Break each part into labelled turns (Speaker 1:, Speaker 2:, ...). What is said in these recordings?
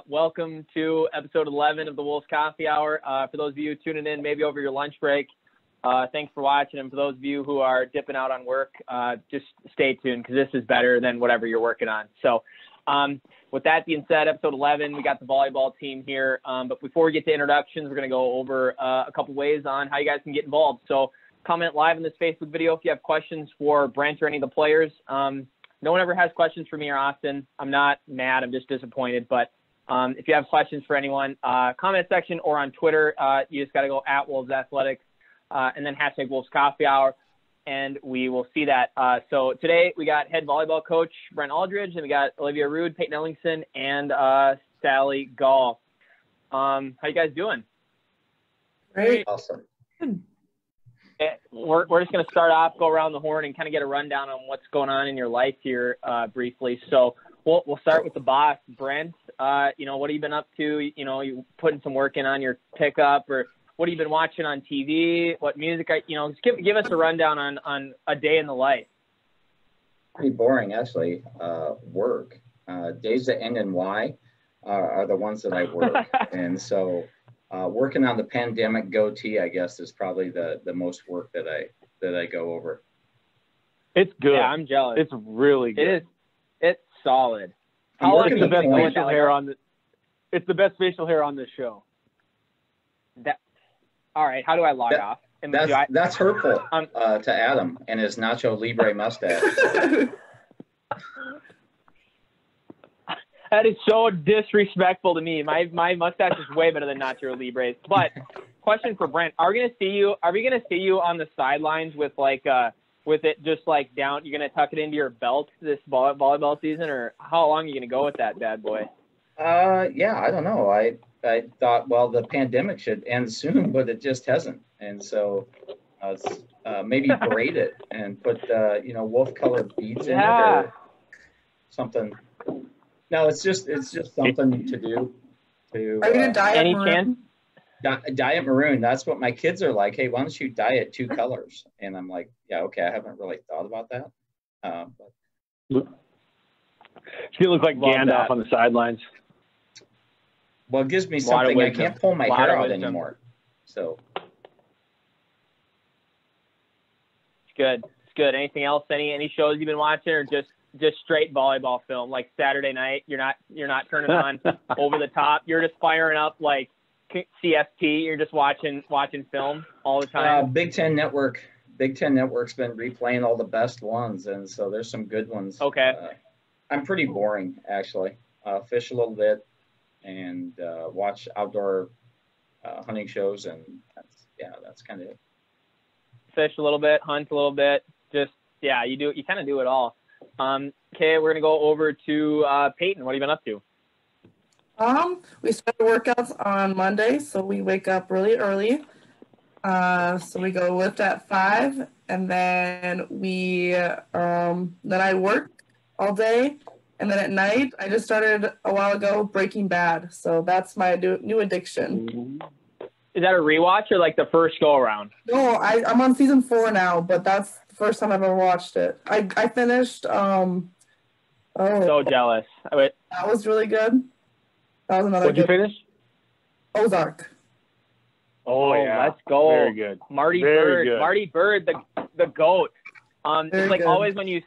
Speaker 1: Welcome to episode 11 of the Wolves Coffee Hour. For those of you tuning in maybe over your lunch break, thanks for watching. And for those of you who are dipping out on work, just stay tuned because this is better than whatever you're working on. So with that being said, episode 11, we got the volleyball team here. But before we get to introductions, we're going to go over a couple ways on how you guys can get involved. So comment live in this Facebook video if you have questions for Brent or any of the players. No one ever has questions for me or Austin. I'm not mad. I'm just disappointed. But if you have questions for anyone, comment section or on Twitter, you just got to go at Wolves Athletics and then hashtag Wolves Coffee Hour, and we will see that. So today we got head volleyball coach Brent Aldridge, and we got Olivia Rude, Peyton Ellingson, and Sally Gaul. How you guys doing?
Speaker 2: Great.
Speaker 3: Awesome.
Speaker 1: We're just going to start off, go around the horn, and kind of get a rundown on what's going on in your life here briefly. So we'll start with the boss, Brent. What have you been up to? You putting some work in on your pickup, or what have you been watching on TV? What music? Just give us a rundown on a day in the life.
Speaker 3: Pretty boring, actually. Work. Days that end in Y are the ones that I work. And so working on the pandemic goatee, I guess, is probably the most work that I go over.
Speaker 1: It's good. Yeah, I'm jealous.
Speaker 4: It's really good.
Speaker 1: It is. It's solid.
Speaker 4: How long is the best facial hair on the? It's the best facial hair on this show.
Speaker 1: All right. How do I log off?
Speaker 3: That's hurtful to Adam and his Nacho Libre mustache.
Speaker 1: That is so disrespectful to me. My mustache is way better than Nacho Libre's. But question for Brent: Are we gonna see you on the sidelines with it just like down? You're gonna tuck it into your belt this volleyball season, or how long are you gonna go with that bad boy?
Speaker 3: Yeah, I don't know. I thought, well, the pandemic should end soon, but it just hasn't. And so maybe braid it and put wolf-colored beads in it or something. No, it's just something to do.
Speaker 2: Are you gonna dye it maroon?
Speaker 3: Dye it maroon. That's what my kids are like. Hey, why don't you dye it 2 colors? And I'm like, yeah, okay. I haven't really thought about that.
Speaker 4: She looks like Gandalf on the sidelines.
Speaker 3: Well, it gives me something. I can't pull my hair out anymore. So
Speaker 1: it's good. It's good. Anything else? Any shows you've been watching, or just straight volleyball film? Like Saturday night, you're not turning on over the top. You're just firing up like CST. You're just watching film all the time.
Speaker 3: Big Ten Network's been replaying all the best ones, and so there's some good ones.
Speaker 1: Okay.
Speaker 3: I'm pretty boring, actually. Fish a little bit and watch outdoor hunting shows, and that's kind of it.
Speaker 1: Fish a little bit, hunt a little bit. You kind of do it all. Okay, we're gonna go over to Peyton. What have you been up to?
Speaker 2: We started workouts on Monday, so we wake up really early. So we go lift at 5, and then then I work all day, and then at night I just started a while ago Breaking Bad. So that's my new addiction.
Speaker 1: Is that a rewatch or like the first go around?
Speaker 2: No, I'm on season 4 now, but that's the first time I've ever watched it. I finished.
Speaker 1: So jealous.
Speaker 2: That was really good. That was another.
Speaker 4: What'd you finish?
Speaker 2: Ozark.
Speaker 4: Oh yeah,
Speaker 1: let's go.
Speaker 4: Very good.
Speaker 1: Marty Bird, the GOAT. It's like always when you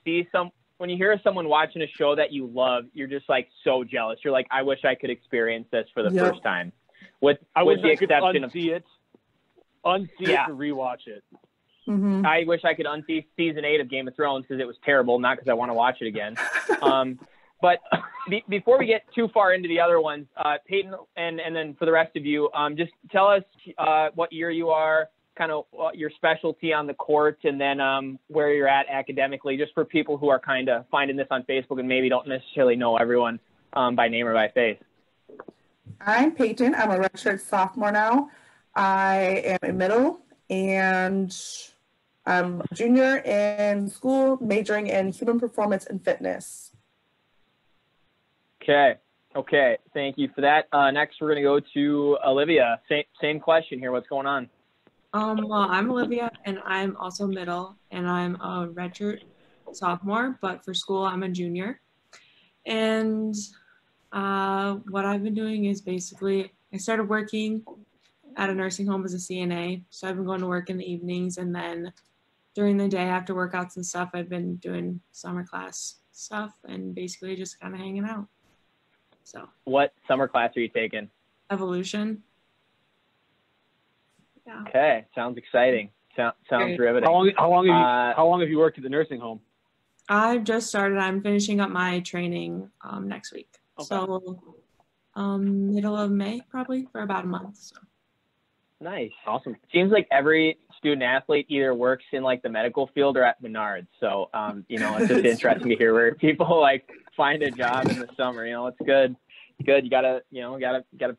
Speaker 1: hear someone watching a show that you love, you're just like so jealous. You're like, I wish I could experience this for the first time. With the exception of
Speaker 4: unsee it to rewatch it.
Speaker 2: Mm-hmm.
Speaker 1: I wish I could unsee season 8 of Game of Thrones because it was terrible, not because I want to watch it again. But before we get too far into the other ones, Peyton, and then for the rest of you, just tell us what year you are, kind of your specialty on the court, and then where you're at academically, just for people who are kind of finding this on Facebook and maybe don't necessarily know everyone by name or by face.
Speaker 2: I'm Peyton. I'm a redshirt sophomore now. I am in middle, and I'm a junior in school, majoring in human performance and fitness.
Speaker 1: Okay. Thank you for that. Next, we're going to go to Olivia. Same question here. What's going on?
Speaker 5: Well, I'm Olivia, and I'm also middle, and I'm a redshirt sophomore, but for school, I'm a junior. And What I've been doing is basically I started working at a nursing home as a CNA. So I've been going to work in the evenings, and then during the day after workouts and stuff, I've been doing summer class stuff and basically just kind of hanging out. So.
Speaker 1: What summer class are you taking?
Speaker 5: Evolution. Yeah.
Speaker 1: Okay, sounds exciting. Sounds riveting.
Speaker 4: How long have you worked at the nursing home?
Speaker 5: I've just started. I'm finishing up my training next week.
Speaker 1: Okay.
Speaker 5: So middle of May probably, for about a month. So.
Speaker 1: Nice. Awesome. Seems like every student athlete either works in like the medical field or at Menards. So it's just interesting to hear where people like find a job in the summer. It's good. Good. You gotta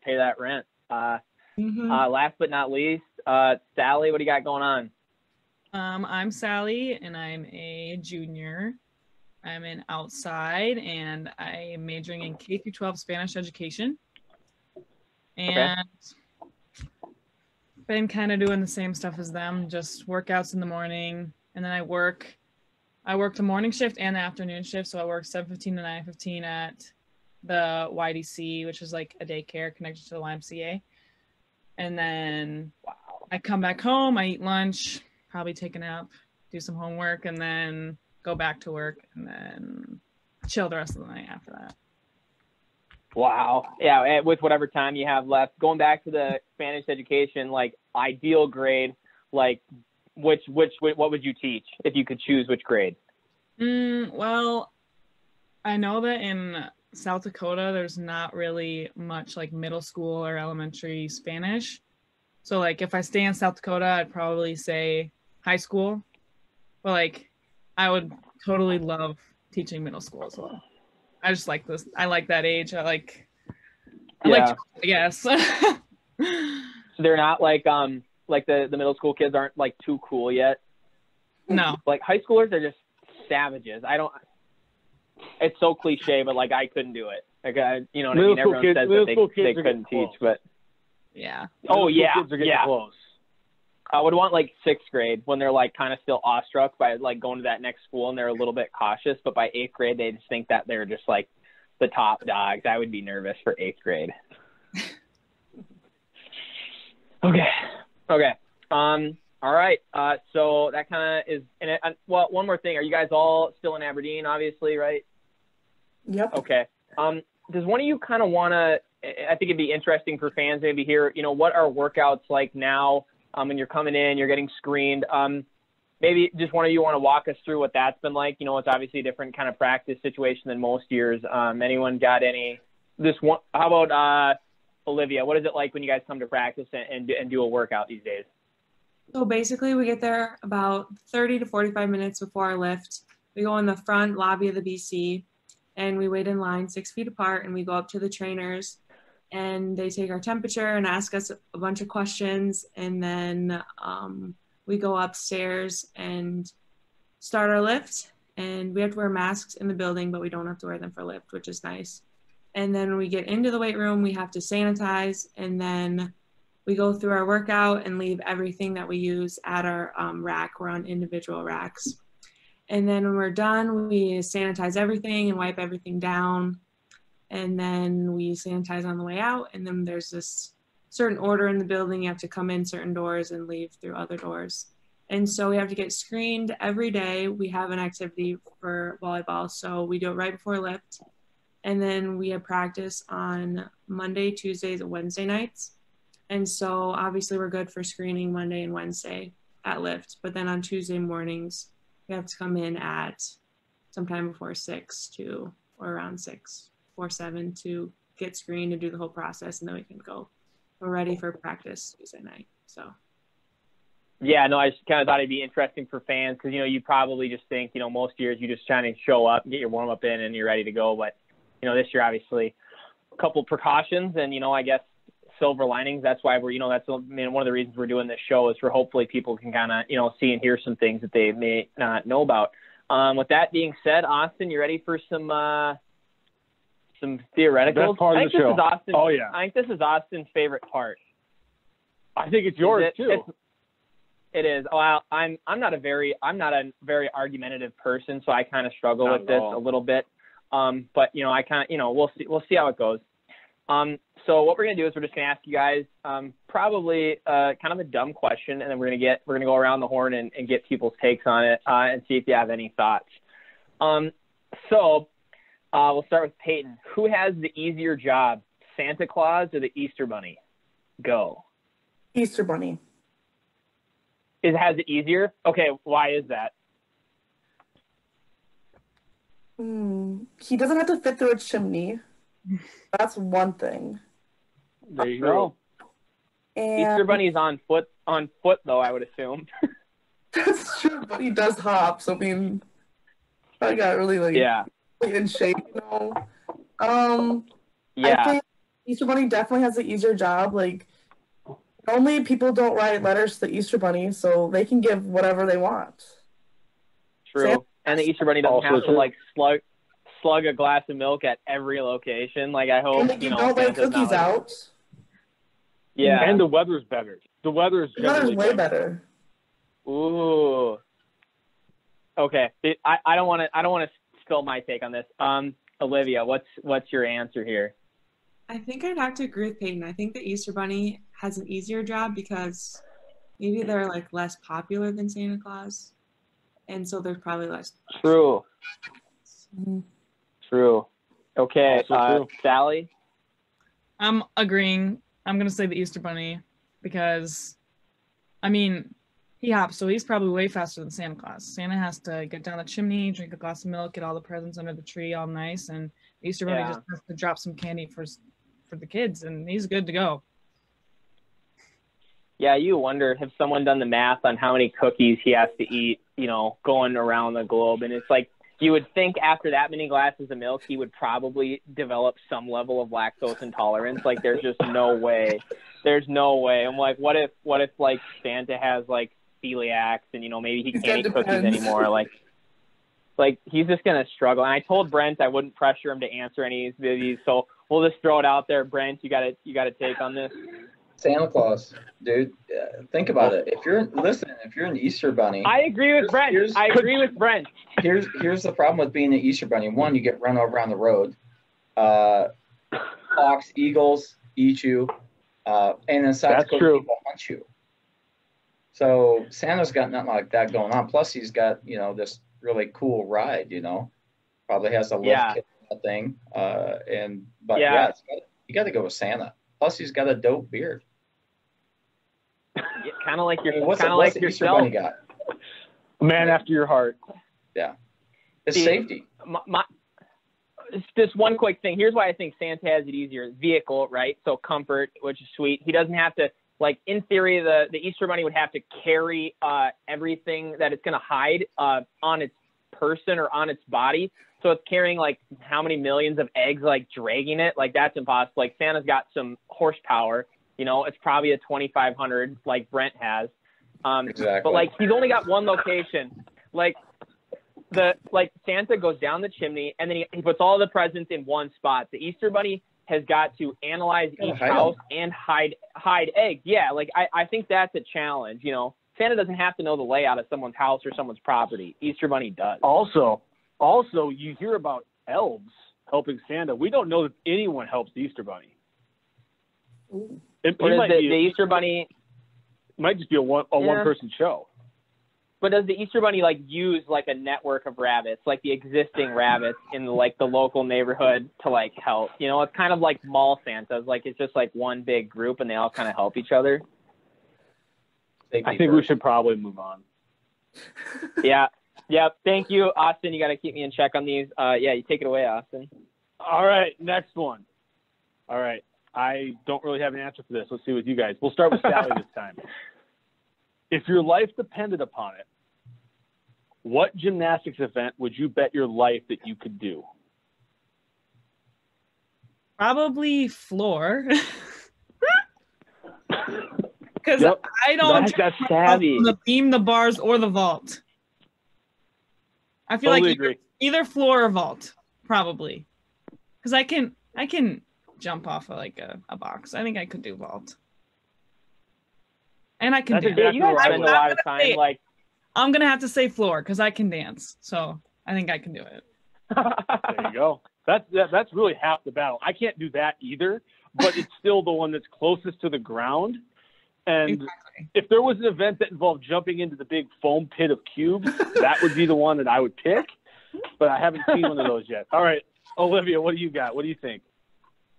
Speaker 1: pay that rent. Last but not least, Sally, what do you got going on?
Speaker 6: I'm Sally, and I'm a junior. I'm in outside, and I am majoring in K-12 Spanish education. And been kind of doing the same stuff as them, just workouts in the morning, and then I work the morning shift and the afternoon shift. So I work 7:15 to 9:15 at the YDC, which is like a daycare connected to the YMCA. And then I come back home, I eat lunch, probably take a nap, do some homework, and then go back to work, and then chill the rest of the night after that.
Speaker 1: Wow. Yeah, with whatever time you have left. Going back to the Spanish education, like ideal grade, like what would you teach if you could choose which grade?
Speaker 6: Well, I know that in South Dakota, there's not really much like middle school or elementary Spanish. So like if I stay in South Dakota, I'd probably say high school. But like I would totally love teaching middle school as well. I just like this. I like that age. I like I guess. So
Speaker 1: they're not like the middle school kids aren't like too cool yet.
Speaker 6: No.
Speaker 1: Like high schoolers are just savages. It's so cliche, but like I couldn't do it. Like what I mean? Everyone says that they couldn't teach, but
Speaker 6: yeah.
Speaker 1: Oh yeah,
Speaker 4: kids are getting close.
Speaker 1: I would want like 6th grade when they're like kind of still awestruck by like going to that next school and they're a little bit cautious, but by 8th grade they just think that they're just like the top dogs. I would be nervous for 8th grade. Okay. All right. So that kind of is. And well, one more thing. Are you guys all still in Aberdeen? Obviously, right?
Speaker 2: Yep.
Speaker 1: Okay. Does one of you kind of want to? I think it'd be interesting for fans maybe hear. What are workouts like now? When you're coming in, you're getting screened. Maybe just one of you want to walk us through what that's been like. It's obviously a different kind of practice situation than most years. Anyone got any? This one. How about Olivia? What is it like when you guys come to practice and do a workout these days?
Speaker 5: So basically, we get there about 30 to 45 minutes before our lift. We go in the front lobby of the BC, and we wait in line 6 feet apart, and we go up to the trainers, and they take our temperature and ask us a bunch of questions, and then we go upstairs and start our lift, and we have to wear masks in the building, but we don't have to wear them for lift, which is nice. And then when we get into the weight room, we have to sanitize, and then we go through our workout and leave everything that we use at our rack. We're on individual racks. And then when we're done, we sanitize everything and wipe everything down. And then we sanitize on the way out. And then there's this certain order in the building. You have to come in certain doors and leave through other doors. And so we have to get screened every day. We have an activity for volleyball. So we do it right before lift. And then we have practice on Monday, Tuesdays, and Wednesday nights. And so obviously we're good for screening Monday and Wednesday at lift. But then on Tuesday mornings, we have to come in at sometime before 6 or around 6 or 7 to get screened and do the whole process. And then we can go. We're ready for practice Tuesday night. So.
Speaker 1: Yeah, no, I just kind of thought it'd be interesting for fans because, you probably just think, most years you just trying to show up, get your warm up in and you're ready to go. But, this year, obviously a couple precautions and, I guess, silver linings. That's why that's one of the reasons we're doing this show is for hopefully people can kind of, see and hear some things that they may not know about. With that being said, Austin, you ready for some theoreticals?
Speaker 4: Best part of the show. Oh yeah.
Speaker 1: I think this is Austin's favorite part.
Speaker 4: I think it's yours too.
Speaker 1: It is. Well, I'm not a very argumentative person, so I kind of struggle with this a little bit. But I kind of, we'll see how it goes. So what we're gonna do is we're just gonna ask you guys probably kind of a dumb question, and then we're gonna go around the horn and get people's takes on it and see if you have any thoughts. So we'll start with Peyton. Who has the easier job, Santa Claus or the Easter Bunny? Go.
Speaker 2: Easter Bunny.
Speaker 1: It has it easier? Okay, why is that?
Speaker 2: He doesn't have to fit through a chimney. That's one thing.
Speaker 4: There you go.
Speaker 2: And
Speaker 1: Easter Bunny's on foot though, I would assume.
Speaker 2: that's true, but he does hop, so I mean, I got really in shape, I think Easter Bunny definitely has an easier job. Like, normally people don't write letters to the Easter Bunny, so they can give whatever they want.
Speaker 1: True. And the Easter Bunny doesn't have to like slug a glass of milk at every location. Like, I hope
Speaker 2: don't let cookies out.
Speaker 1: Yeah.
Speaker 4: And the weather's better. The weather's
Speaker 2: way better.
Speaker 1: Ooh. Okay. I don't want to spill my take on this. Olivia, what's your answer here?
Speaker 5: I think I'd have to agree with Peyton. I think the Easter Bunny has an easier job because maybe they're like less popular than Santa Claus, and so there's probably less.
Speaker 1: True. True. Okay,
Speaker 4: true.
Speaker 1: Sally?
Speaker 6: I'm agreeing. I'm going to say the Easter Bunny because, I mean, he hops, so he's probably way faster than Santa Claus. Santa has to get down the chimney, drink a glass of milk, get all the presents under the tree all nice, and the Easter Bunny just has to drop some candy for the kids, and he's good to go.
Speaker 1: Yeah, you wonder if someone done the math on how many cookies he has to eat, going around the globe, and it's like, you would think after that many glasses of milk, he would probably develop some level of lactose intolerance. Like, there's just no way. There's no way. I'm like, what if like Santa has like celiacs and maybe he can't eat cookies anymore? Like he's just gonna struggle. And I told Brent I wouldn't pressure him to answer any of these, so we'll just throw it out there. Brent, you got to take on this.
Speaker 3: Santa Claus, dude. Think about it. If you're an Easter Bunny,
Speaker 1: I agree with Brent.
Speaker 3: Here's the problem with being an Easter Bunny. One, you get run over on the road. Hawks, eagles eat you, and then South Dakota people hunt you. So Santa's got nothing like that going on. Plus, he's got this really cool ride. Probably has a lift kit thing. You got to go with Santa. Plus, he's got a dope beard.
Speaker 1: Kind of like your,
Speaker 3: what's
Speaker 1: yourself.
Speaker 3: Bunny got?
Speaker 4: A man after your heart.
Speaker 3: Yeah, it's safety.
Speaker 1: Just one quick thing. Here's why I think Santa has it easier. Vehicle, right? So comfort, which is sweet. He doesn't have to, like, in theory, the Easter Bunny would have to carry everything that it's going to hide on its person or on its body. So it's carrying like how many millions of eggs, like dragging it. Like, that's impossible. Like, Santa's got some horsepower. It's probably a 2,500 like Brent has.
Speaker 3: Exactly.
Speaker 1: But like, he's only got one location. Like Santa goes down the chimney and then he puts all the presents in one spot. The Easter Bunny has got to analyze each house and hide eggs. Yeah, like I think that's a challenge. Santa doesn't have to know the layout of someone's house or someone's property. Easter Bunny does.
Speaker 4: Also, you hear about elves helping Santa. We don't know that anyone helps the Easter Bunny.
Speaker 1: The Easter Bunny
Speaker 4: might just be a one-person show.
Speaker 1: But does the Easter Bunny like use like a network of rabbits, like the existing rabbits in the local neighborhood to like help? It's kind of like mall Santas. Like, it's just like one big group and they all kind of help each other.
Speaker 4: I think we should probably move on.
Speaker 1: Yeah. Thank you, Austin. You got to keep me in check on these. You take it away, Austin.
Speaker 4: All right, next one. All right. I don't really have an answer for this. Let's see with you guys. We'll start with Sally this time. If your life depended upon it, what gymnastics event would you bet your life that you could do?
Speaker 6: Probably floor. Because I don't
Speaker 1: that's savvy.
Speaker 6: The beam, the bars, or the vault. I feel
Speaker 4: totally
Speaker 6: either floor or vault, probably. Because I can jump off of like a box. I think I could do vault. And I can dance.
Speaker 1: Exactly. You guys spend a lot of time
Speaker 6: I'm gonna have to say floor because I can dance. So I think I can do it.
Speaker 4: There you go. That's really half the battle. I can't do that either, but it's still the one that's closest to the ground. And
Speaker 6: Exactly.
Speaker 4: if there was an event that involved jumping into the big foam pit of cubes, that would be the one that I would pick. But I haven't seen one of those yet. All right, Olivia, what do you got? What do you think?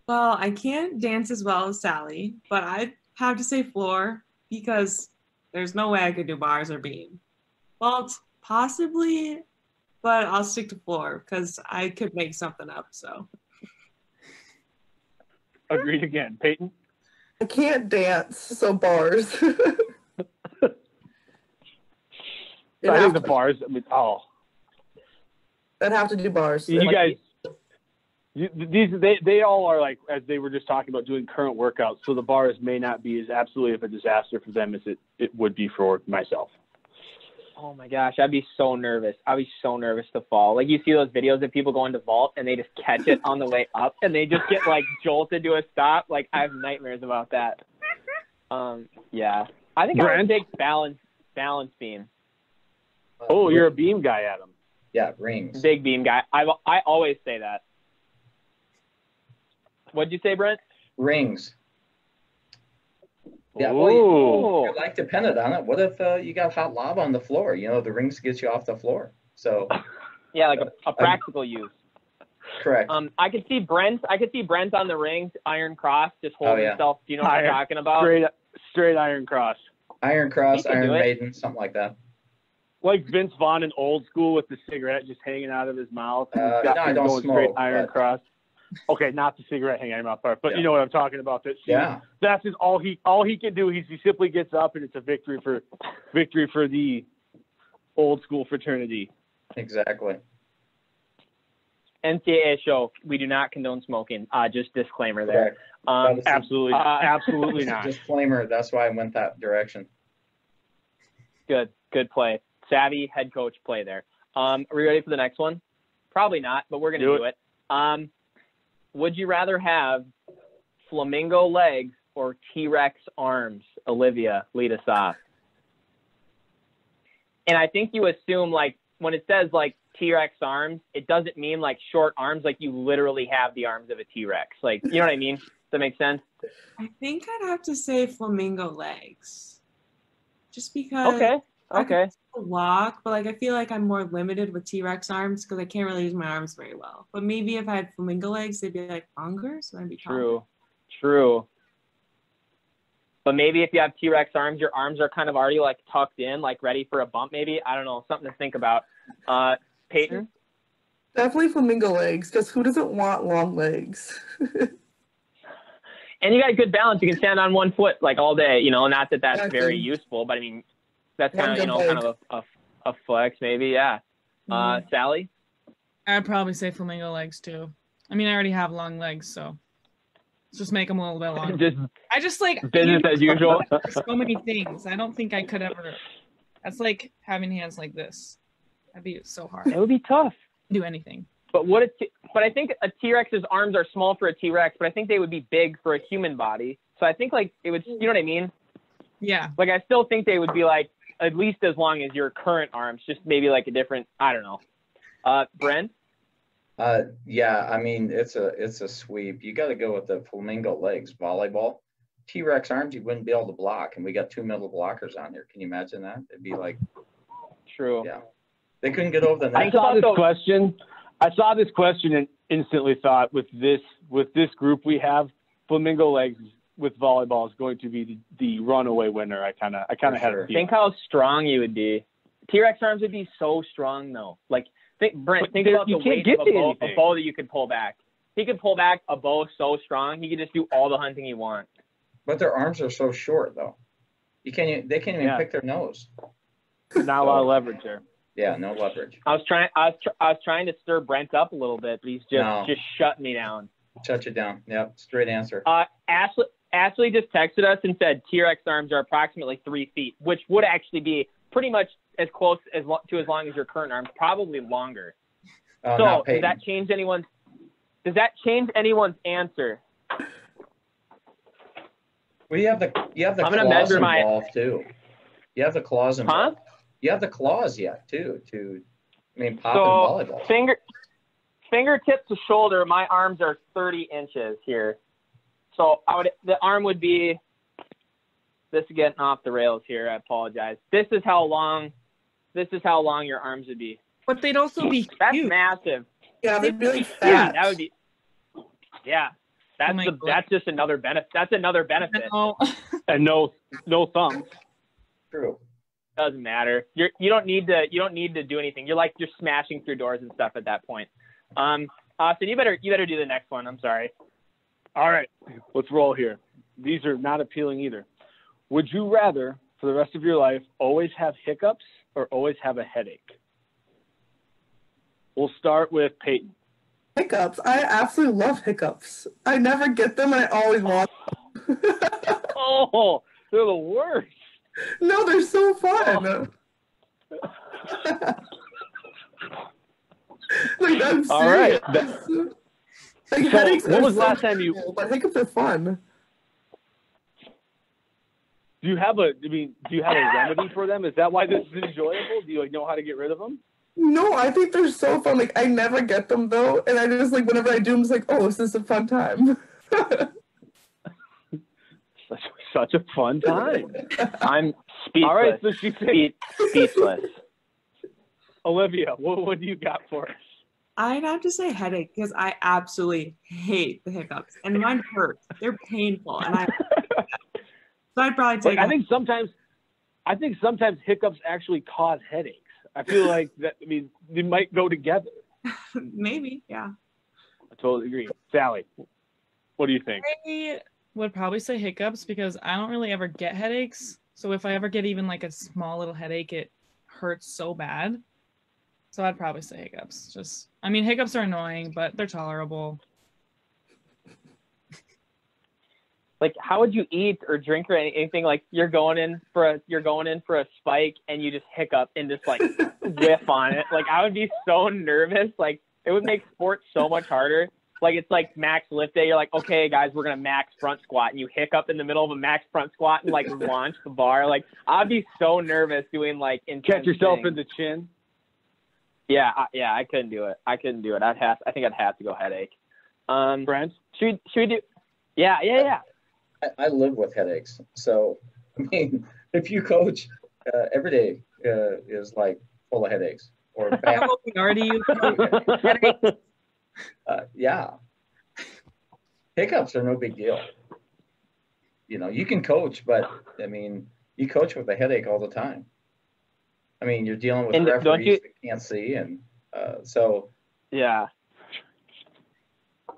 Speaker 5: Well, I can't dance as well as Sally, but I'd have to say floor because there's no way I could do bars or beam. Vault, possibly, but I'll stick to floor because I could make something up. So
Speaker 4: Agreed again. Peyton?
Speaker 2: I can't dance, so bars.
Speaker 4: I think the bars, I mean,
Speaker 2: I'd have to do bars.
Speaker 4: you guys, they all are like, as they were just talking about, doing current workouts, so the bars may not be as absolutely of a disaster for them as it would be for myself.
Speaker 1: Oh my gosh, I'd be so nervous. I'd be so nervous to fall. Like you see those videos of people going to vault and they just catch it on the way up and they just get like jolted to a stop. Like I have nightmares about that. Yeah. I think I
Speaker 4: Brent?
Speaker 1: would take balance beam.
Speaker 4: Oh, you're a beam guy, Adam.
Speaker 3: Yeah, rings.
Speaker 1: Big beam guy. I always say that. What'd you say, Brent?
Speaker 3: Rings. Yeah,
Speaker 4: Ooh.
Speaker 3: you're like dependent on it. What if you got hot lava on the floor? You know, the rings get you off the floor. So
Speaker 1: Yeah, like a practical use.
Speaker 3: correct.
Speaker 1: I could see Brent on the rings, iron cross, just holding
Speaker 3: yeah.
Speaker 1: himself. Do you know what I'm talking about?
Speaker 4: Straight iron cross.
Speaker 3: Iron Cross,
Speaker 1: He can
Speaker 3: Iron
Speaker 1: do it.
Speaker 3: Maiden, something like that.
Speaker 4: Like Vince Vaughn in Old School with the cigarette just hanging out of his mouth. And he's
Speaker 3: No, I don't
Speaker 4: going straight
Speaker 3: smoke,
Speaker 4: iron
Speaker 3: but-
Speaker 4: cross. Okay, not the cigarette hanging out of my mouth part, but
Speaker 3: Yeah.
Speaker 4: you know what I'm talking about.
Speaker 3: Yeah.
Speaker 4: That's just all he can do. He simply gets up and it's a victory for the Old School fraternity.
Speaker 3: Exactly.
Speaker 1: NCAA show. We do not condone smoking. Just disclaimer there.
Speaker 3: Correct.
Speaker 4: Absolutely, absolutely
Speaker 3: It's a
Speaker 4: not.
Speaker 3: disclaimer. That's why I went that direction.
Speaker 1: Good play. Savvy head coach play there. Are we ready for the next one? Probably not, but we're gonna do it. Would you rather have flamingo legs or T-Rex arms? Olivia, lead us off. And I think you assume, like, when it says, like, T-Rex arms, it doesn't mean, like, short arms, like you literally have the arms of a T-Rex. Like, you know what I mean? Does that make sense?
Speaker 5: I think I'd have to say flamingo legs, just because.
Speaker 1: Okay.
Speaker 5: I can still walk, but like I feel like I'm more limited with T-Rex arms because I can't really use my arms very well. But maybe if I had flamingo legs, they'd be like longer, so I'd be taller.
Speaker 1: True. But maybe if you have T-Rex arms, your arms are kind of already like tucked in, like ready for a bump maybe. I don't know, something to think about. Peyton?
Speaker 2: Definitely flamingo legs, because who doesn't want long legs?
Speaker 1: And you got good balance. You can stand on one foot like all day, you know, not that that's
Speaker 2: Exactly.
Speaker 1: very useful, but I mean, that's
Speaker 2: One
Speaker 1: kind of, you know,
Speaker 2: good
Speaker 1: kind of a flex maybe, yeah. Sally?
Speaker 6: I'd probably say flamingo legs too. I mean, I already have long legs, so let's just make them a little bit longer.
Speaker 1: Just
Speaker 6: I just like
Speaker 1: business as usual.
Speaker 6: so many things. I don't think I could ever. That's like having hands like this. That'd be so hard.
Speaker 1: It would be tough.
Speaker 6: Do anything.
Speaker 1: But but I think a T-Rex's arms are small for a T-Rex, but I think they would be big for a human body. So I think like it would, you know what I mean?
Speaker 6: Yeah.
Speaker 1: Like I still think they would be like at least as long as your current arms, just maybe like a different, I don't know. Brent?
Speaker 3: Yeah, I mean, it's a sweep. You got to go with the flamingo legs. Volleyball. T-Rex arms, you wouldn't be able to block. And we got 2 middle blockers on there. Can you imagine that? It'd be like,
Speaker 1: True.
Speaker 3: yeah. They couldn't get over the
Speaker 4: I
Speaker 3: net.
Speaker 4: saw this question and instantly thought with this group we have, flamingo legs with volleyball is going to be the runaway winner. I kind of had a feeling.
Speaker 1: Think how strong you would be. T-Rex arms would be so strong though. Like Brent, think about the weight of a bow that you could pull back. He could pull back a bow so strong, he could just do all the hunting he wants.
Speaker 3: But their arms are so short, though. They can't even pick their nose.
Speaker 4: Not a lot of leverage there.
Speaker 3: Yeah, no leverage.
Speaker 1: I was trying to stir Brent up a little bit, but he's just shutting me down.
Speaker 3: Shut you down. Yep, straight answer.
Speaker 1: Ashley just texted us and said T-Rex arms are approximately 3 feet, which would actually be pretty much as close as long as your current arms, probably longer.
Speaker 3: Oh,
Speaker 1: So
Speaker 3: not
Speaker 1: does
Speaker 3: Peyton.
Speaker 1: that change anyone's answer?
Speaker 3: Well, you have the
Speaker 1: I'm gonna
Speaker 3: claws
Speaker 1: measure my-
Speaker 3: involved too. You have the claws
Speaker 1: Huh?
Speaker 3: involved. You have the claws yet too. I mean, pop
Speaker 1: So
Speaker 3: in volleyball.
Speaker 1: fingertip to shoulder, my arms are 30 inches here. So the arm would be, this is getting off the rails here. I apologize. This is how long your arms would be.
Speaker 6: But they'd also be
Speaker 1: That's
Speaker 6: huge.
Speaker 1: massive.
Speaker 2: Yeah, they'd be like fat.
Speaker 1: Yeah, that would be. Yeah,
Speaker 6: Oh my God.
Speaker 1: that's just another benefit. That's another benefit.
Speaker 6: No.
Speaker 4: And no thumbs.
Speaker 3: True.
Speaker 1: Doesn't matter. You don't need to do anything. You're smashing through doors and stuff at that point. Austin, you better do the next one. I'm sorry.
Speaker 4: All right, let's roll here. These are not appealing either. Would you rather, for the rest of your life, always have hiccups or always have a headache? We'll start with Peyton.
Speaker 2: Hiccups. I absolutely love hiccups. I never get them, and I always want them.
Speaker 4: Oh, they're the worst.
Speaker 2: No, they're so fun. Like, I'm serious.
Speaker 4: All right.
Speaker 2: Like,
Speaker 4: So,
Speaker 2: headaches
Speaker 4: when
Speaker 2: are
Speaker 4: was the
Speaker 2: so
Speaker 4: last time you-
Speaker 2: cool, but hiccups are fun.
Speaker 4: Do you have a remedy for them? Is that why this is enjoyable? Do you know how to get rid of them?
Speaker 2: No, I think they're so fun. Like, I never get them though, and I just like whenever I do, I'm just like, oh, this is a fun time.
Speaker 4: Such a fun time.
Speaker 1: I'm speechless.
Speaker 4: All right, so she's
Speaker 1: Speechless.
Speaker 4: Olivia, what do you got for us?
Speaker 5: I'd have to say headache because I absolutely hate the hiccups, and mine hurt. They're painful, and so I'd probably take.
Speaker 4: I think sometimes hiccups actually cause headaches. I feel like that. I mean, they might go together.
Speaker 5: Maybe, yeah.
Speaker 4: I totally agree. Sally, what do you think?
Speaker 6: I would probably say hiccups because I don't really ever get headaches. So if I ever get even like a small little headache, it hurts so bad. So I'd probably say hiccups. Hiccups are annoying, but they're tolerable.
Speaker 1: Like, how would you eat or drink or anything? Like, you're going in for a spike and you just hiccup and just like whiff on it. Like, I would be so nervous. Like, it would make sports so much harder. Like, it's like max lift day. You're like, okay, guys, we're gonna max front squat, and you hiccup in the middle of a max front squat and like launch the bar. Like, I'd be so nervous doing like intense
Speaker 4: Catch yourself
Speaker 1: things.
Speaker 4: in the chin.
Speaker 1: Yeah, I couldn't do it. I think I'd have to go headache.
Speaker 4: Brent?
Speaker 1: Should we do? Yeah.
Speaker 3: I live with headaches. So, I mean, if you coach, every day is like full of headaches or bad.
Speaker 6: We already used
Speaker 3: Yeah. Hiccups are no big deal. You know, you can coach, but I mean, you coach with a headache all the time. I mean, you're dealing with referees that can't see, and so.
Speaker 1: Yeah.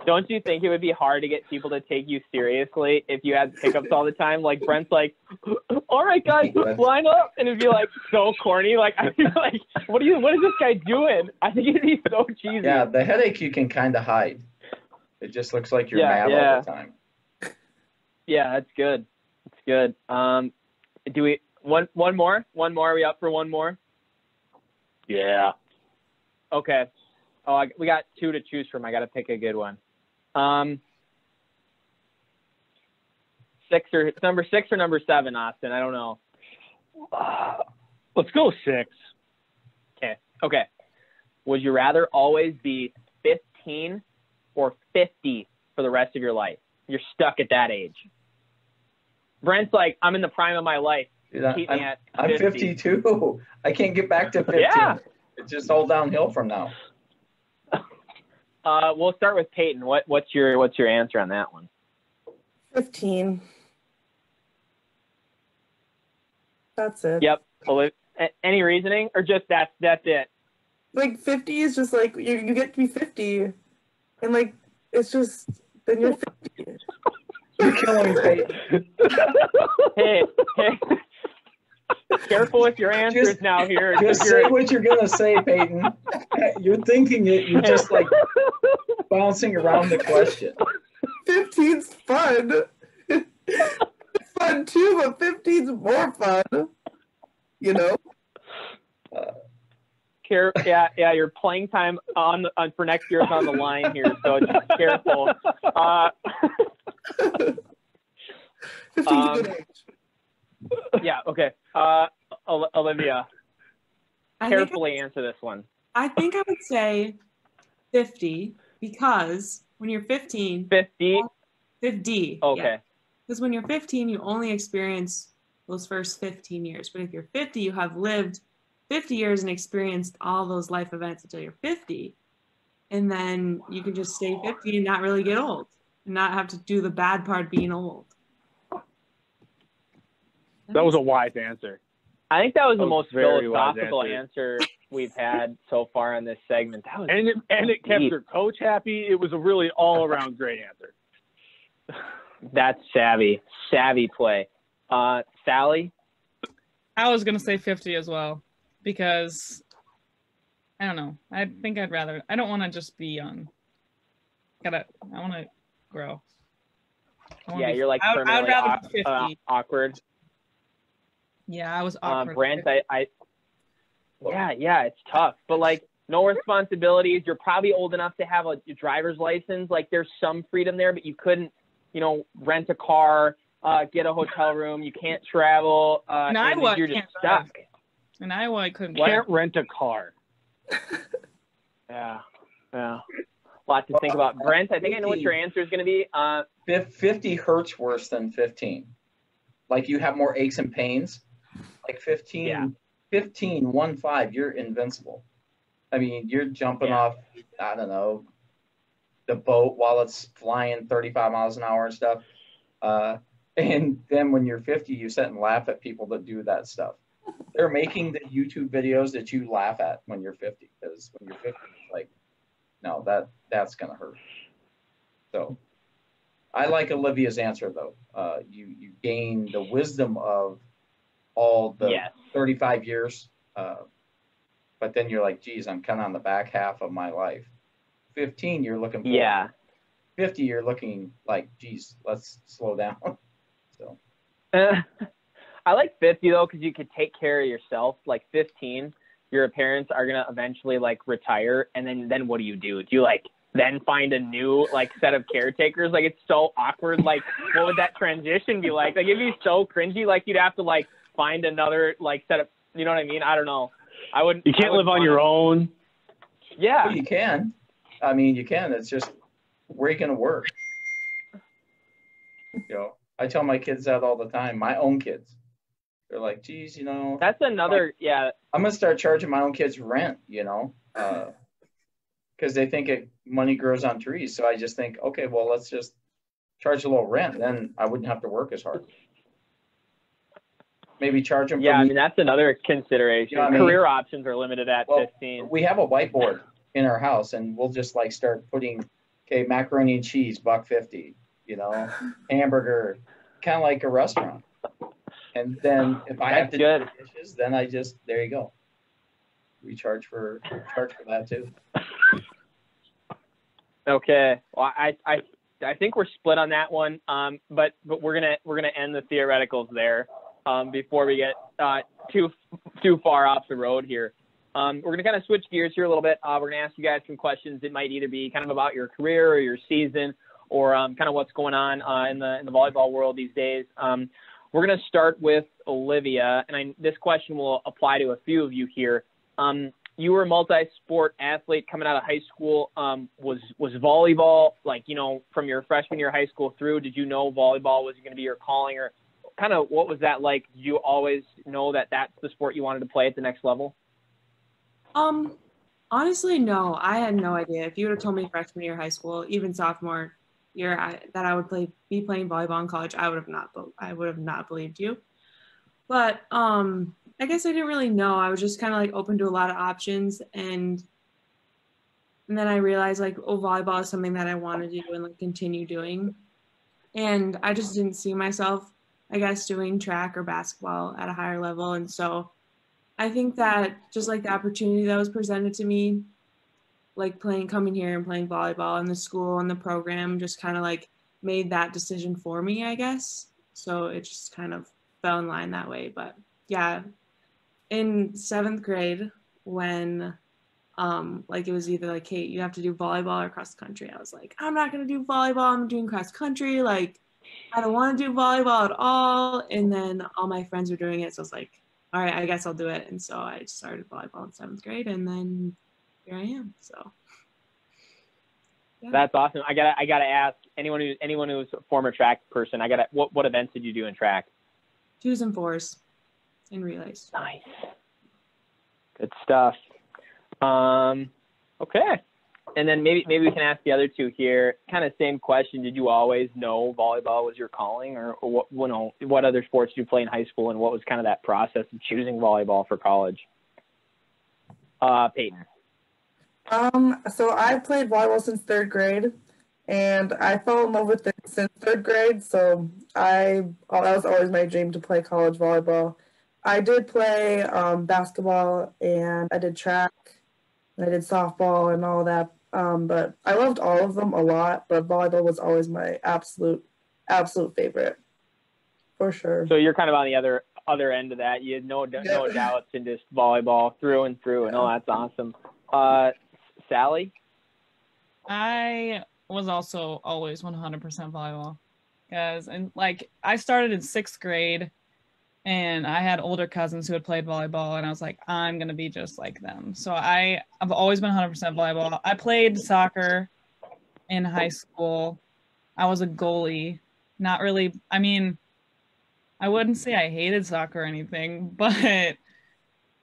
Speaker 1: Don't you think it would be hard to get people to take you seriously if you had hiccups all the time? Like, Brent's like, all right, guys, line up. And it'd be like so corny. Like, I'd be like, what is this guy doing? I think it'd be so cheesy.
Speaker 3: Yeah, the headache you can kind of hide. It just looks like you're mad all the time.
Speaker 1: Yeah, that's good. That's good. Do we, one more? Are we up for one more?
Speaker 4: Yeah.
Speaker 1: Okay. Oh, we got two to choose from. I got to pick a good one. Number 6 or number 7, Austin? I don't know.
Speaker 4: Let's go 6.
Speaker 1: Okay. Would you rather always be 15 or 50 for the rest of your life? You're stuck at that age. Brent's like, I'm in the prime of my life.
Speaker 3: Dude,
Speaker 1: I'm
Speaker 3: 52. I can't get back to 15.
Speaker 1: Yeah.
Speaker 3: It's just all downhill from now.
Speaker 1: We'll start with Peyton. What's your answer on that one?
Speaker 2: 15. That's it.
Speaker 1: Yep. Any reasoning or just that's it?
Speaker 2: Like 50 is just like you get to be 50, and like it's just then you're 50.
Speaker 3: You're killing me, Peyton.
Speaker 1: Hey. Careful with your answers now here.
Speaker 3: Just say what you're going to say, Peyton. You're thinking it. You're just like bouncing around the question.
Speaker 2: 15's fun. It's fun too, but 15's more fun. You know?
Speaker 1: Yeah, your playing time for next year is on the line here, so just careful.
Speaker 2: 15's a good age.
Speaker 1: Yeah, okay. Olivia, carefully answer this one.
Speaker 5: I think I would say 50, because when you're 15,
Speaker 1: 50.
Speaker 5: 50.
Speaker 1: Okay.
Speaker 5: Because when you're 15, you only experience those first 15 years. But if you're 50, you have lived 50 years and experienced all those life events until you're 50. And then you can just stay 50 and not really get old and not have to do the bad part being old.
Speaker 4: That was a wise answer.
Speaker 1: I think that was the most
Speaker 4: very wise
Speaker 1: philosophical answer we've had so far on this segment. That was
Speaker 4: And it kept
Speaker 1: deep.
Speaker 4: your coach happy. It was a really all-around great answer.
Speaker 1: That's savvy play. Sally?
Speaker 6: I was gonna say 50 as well, because I don't know. I think I don't want to just be young. I want to grow.
Speaker 1: Yeah, you're like
Speaker 6: I'd
Speaker 1: permanently
Speaker 6: rather be 50.
Speaker 1: awkward.
Speaker 6: Yeah, I was awkward.
Speaker 1: Brent, yeah, it's tough. But, like, no responsibilities. You're probably old enough to have a driver's license. Like, there's some freedom there, but you couldn't, rent a car, get a hotel room. You can't travel.
Speaker 6: In Iowa,
Speaker 1: you're just stuck.
Speaker 6: In Iowa, I couldn't.
Speaker 4: Can't rent a car.
Speaker 1: Yeah. A lot to think about. Brent, I think I know what your answer is going to be.
Speaker 3: 50 hurts worse than 15. Like, you have more aches and pains. Like 15, 1-5, you're invincible. I mean, you're jumping off, I don't know, the boat while it's flying 35 miles an hour and stuff. And then when you're 50, you sit and laugh at people that do that stuff. They're making the YouTube videos that you laugh at when you're 50, because when you're 50, it's like, no, that's going to hurt. So I like Olivia's answer, though. You gain the wisdom of all the 35 years, but then you're like, geez, I'm kind of on the back half of my life. 15, you're looking forward.
Speaker 1: Yeah.
Speaker 3: 50, you're looking like, geez, let's slow down. So
Speaker 1: I like 50 though, because you could take care of yourself. Like 15, your parents are gonna eventually like retire, and then what do? Do you like then find a new like set of caretakers? Like, it's so awkward. Like, what would that transition be like? Like, it'd be so cringy. Like, you'd have to like find another like set of, you know what I mean? I don't know. I wouldn't.
Speaker 4: You can't live on your own.
Speaker 1: Yeah.
Speaker 3: well, you can. I mean, you can. It's just, where are you going to work? I tell my kids that all the time. My own kids. They're like, geez,
Speaker 1: That's another,
Speaker 3: I'm going to start charging my own kids rent, because they think money grows on trees. So I just think, okay, well, let's just charge a little rent. Then I wouldn't have to work as hard. Maybe charge them.
Speaker 1: Yeah, I mean, that's another consideration. Career options are limited at 15.
Speaker 3: We have a whiteboard in our house, and we'll just like start putting, macaroni and cheese, $1.50, hamburger, kind of like a restaurant. And then if I have to do the dishes, then there you go. We charge for that too.
Speaker 1: Okay. Well, I think we're split on that one. But we're gonna end the theoreticals there. Before we get too far off the road here. We're going to kind of switch gears here a little bit. We're going to ask you guys some questions. It might either be kind of about your career or your season, or kind of what's going on in the volleyball world these days. We're going to start with Olivia, and this question will apply to a few of you here. You were a multi-sport athlete coming out of high school. Was volleyball, from your freshman year of high school through, did you know volleyball was going to be your calling, or kind of what was that like? Did you always know that that's the sport you wanted to play at the next level?
Speaker 5: Honestly, no. I had no idea. If you would have told me freshman year of high school, even sophomore year, that I would be playing volleyball in college, I would have not believed you. But I guess I didn't really know. I was just kind of like open to a lot of options, and then I realized volleyball is something that I want to do and continue doing. And I just didn't see myself, I guess, doing track or basketball at a higher level. And so I think that just the opportunity that was presented to me, coming here and playing volleyball, and the school and the program just kind of made that decision for me, I guess. So it just kind of fell in line that way. But yeah, in 7th grade, when it was either hey, you have to do volleyball or cross country, I was like, I'm not going to do volleyball. I'm doing cross country. I don't want to do volleyball at all. And then all my friends were doing it. So I was like, all right, I guess I'll do it. And so I started volleyball in 7th grade, and then here I am. So
Speaker 1: That's awesome. I gotta ask anyone who's a former track person. What events did you do in track?
Speaker 5: 2s and 4s in relays.
Speaker 1: Nice. Good stuff. Okay. And then maybe we can ask the other two here. Kind of same question. Did you always know volleyball was your calling, or what other sports did you play in high school, and what was kind of that process of choosing volleyball for college? Peyton.
Speaker 2: So I played volleyball since 3rd grade, and I fell in love with it since 3rd grade. So that was always my dream to play college volleyball. I did play basketball, and I did track, and I did softball and all that. But I loved all of them a lot, but volleyball was always my absolute favorite, for sure.
Speaker 1: So you're kind of on the other end of that. You had no doubts in just volleyball through and through, and that's awesome. Sally?
Speaker 6: I was also always 100% volleyball, because I started in 6th grade, and I had older cousins who had played volleyball, and I was like, I'm gonna be just like them. So I've always been 100% volleyball. I played soccer in high school. I was a goalie. Not really. I mean, I wouldn't say I hated soccer or anything, but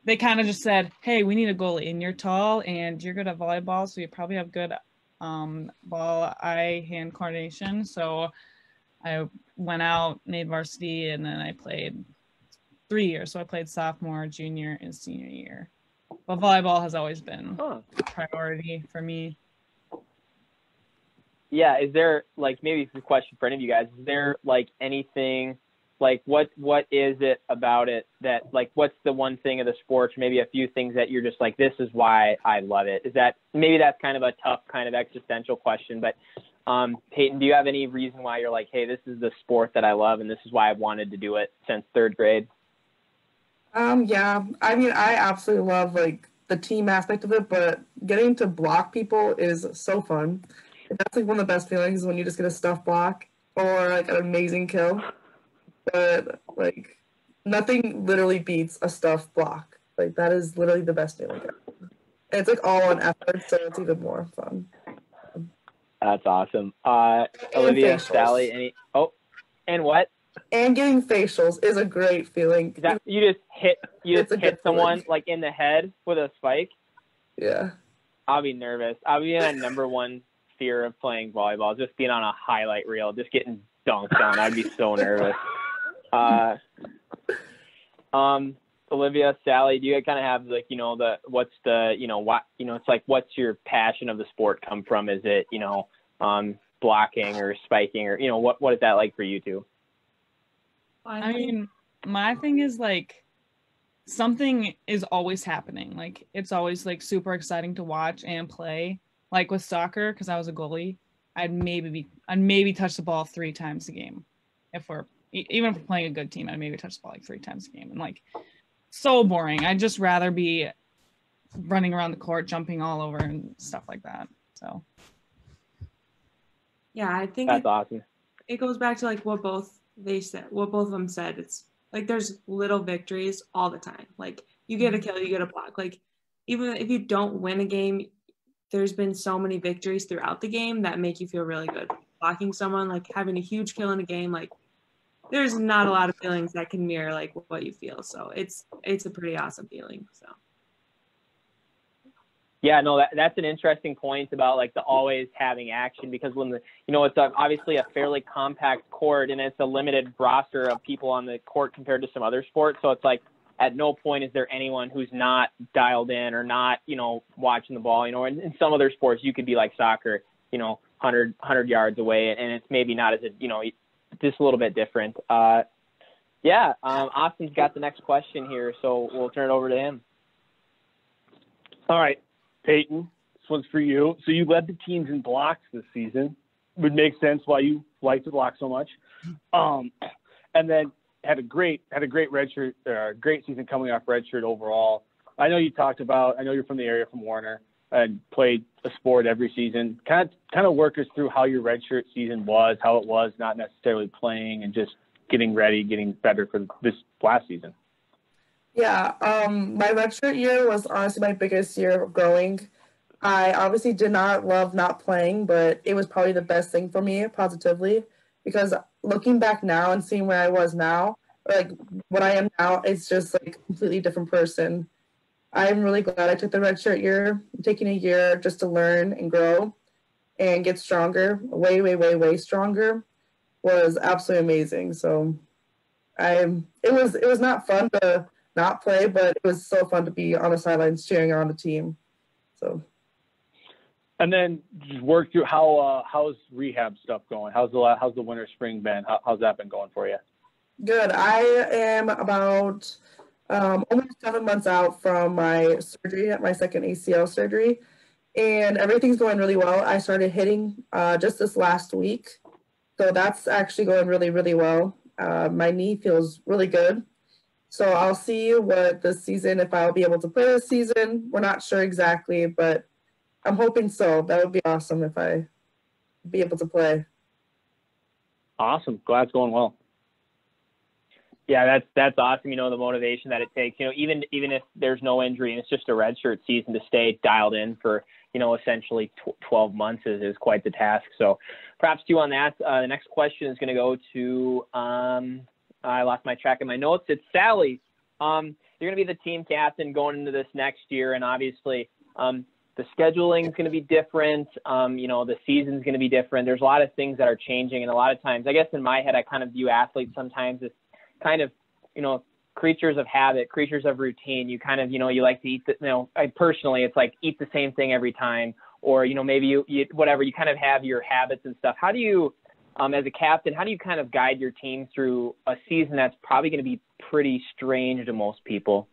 Speaker 6: they kind of just said, hey, we need a goalie, and you're tall and you're good at volleyball, so you probably have good ball eye hand coordination. So I went out, made varsity, and then I played 3 years. So I played sophomore, junior, and senior year. But volleyball has always been a priority for me.
Speaker 1: Yeah, is there, maybe it's a question for any of you guys, is there anything, what is it about it that, what's the one thing of the sport, or maybe a few things that you're just this is why I love it? Is that, maybe that's kind of a tough kind of existential question, but Peyton, do you have any reason why you're hey, this is the sport that I love and this is why I've wanted to do it since 3rd grade?
Speaker 2: Yeah, I mean, I absolutely love the team aspect of it, but getting to block people is so fun. That's one of the best feelings, when you just get a stuff block or an amazing kill. But nothing literally beats a stuff block. That is literally the best feeling ever. And it's all on effort, so it's even more fun.
Speaker 1: That's awesome. Olivia, Sally, and what?
Speaker 2: And getting facials is a great feeling.
Speaker 1: You just hit someone in the head with a spike?
Speaker 2: Yeah.
Speaker 1: I'll be nervous. I'll be my number one fear of playing volleyball, just being on a highlight reel, just getting dunked on. I'd be so nervous. Olivia, Sally, do you kind of have what's your passion of the sport come from? Is it, blocking or spiking, or, what is that like for you two?
Speaker 6: I mean, my thing is something is always happening. It's always super exciting to watch and play. With soccer, because I was a goalie, I'd maybe touch the ball 3 times a game. Even if we're playing a good team, I'd maybe touch the ball 3 times a game. And so boring. I'd just rather be running around the court, jumping all over and stuff like that. So
Speaker 5: yeah, I think
Speaker 1: that's awesome.
Speaker 5: It goes back to what both of them said. It's there's little victories all the time. You get a kill, you get a block. Even if you don't win a game, there's been so many victories throughout the game that make you feel really good. Blocking someone, having a huge kill in a game, there's not a lot of feelings that can mirror what you feel. So it's a pretty awesome feeling. So
Speaker 1: yeah, no, that's an interesting point about the always having action, because when it's obviously a fairly compact court and it's a limited roster of people on the court compared to some other sports. So it's at no point is there anyone who's not dialed in or not, watching the ball, in some other sports you could be like soccer, 100 yards away, and it's maybe not as just a little bit different. Austin's got the next question here, so we'll turn it over to him.
Speaker 4: All right, Peyton, this one's for you. So you led the teams in blocks this season. Would make sense why you like to block so much. And then had a great redshirt, great season coming off redshirt overall. I know you're from the area, from Warner, and played a sport every season. Kind of work us through how your redshirt season was, how it was not necessarily playing and just getting ready, getting better for this last season.
Speaker 2: Yeah, my redshirt year was honestly my biggest year of growing. I obviously did not love not playing, but it was probably the best thing for me positively, because looking back now and seeing where I was now, or like what I am now, it's just like a completely different person. I'm really glad I took the redshirt year. I'm taking a year just to learn and grow and get stronger, way, way, way, way stronger. Was absolutely amazing. So it was not fun to not play, but it was so fun to be on the sidelines cheering on the team. So.
Speaker 4: And then just work through how's rehab stuff going? How's the winter spring been? How's that been going for you?
Speaker 2: Good. I am about almost 7 months out from my surgery, my second ACL surgery, and everything's going really well. I started hitting just this last week, so that's actually going really, really well. My knee feels really good. So I'll see what this season, if I'll be able to play this season. We're not sure exactly, but I'm hoping so. That would be awesome if I be able to play.
Speaker 4: Awesome. Glad it's going well.
Speaker 1: Yeah, that's awesome. You know, the motivation that it takes, you know, even if there's no injury and it's just a redshirt season, to stay dialed in for, you know, essentially 12 months is quite the task. So props to you on that. The next question is going to go to, I lost my track of my notes. It's Sally. You're going to be the team captain going into this next year. And obviously, the scheduling is going to be different. You know, the season's going to be different. There's a lot of things that are changing. And a lot of times, I guess in my head, I kind of view athletes sometimes as kind of, you know, creatures of habit, creatures of routine. You kind of, you know, you like to eat, you know, I personally, it's like eat the same thing every time, or, you know, maybe you whatever, you kind of have your habits and stuff. How do you, as a captain, how do you kind of guide your team through a season that's probably going to be pretty strange to most people?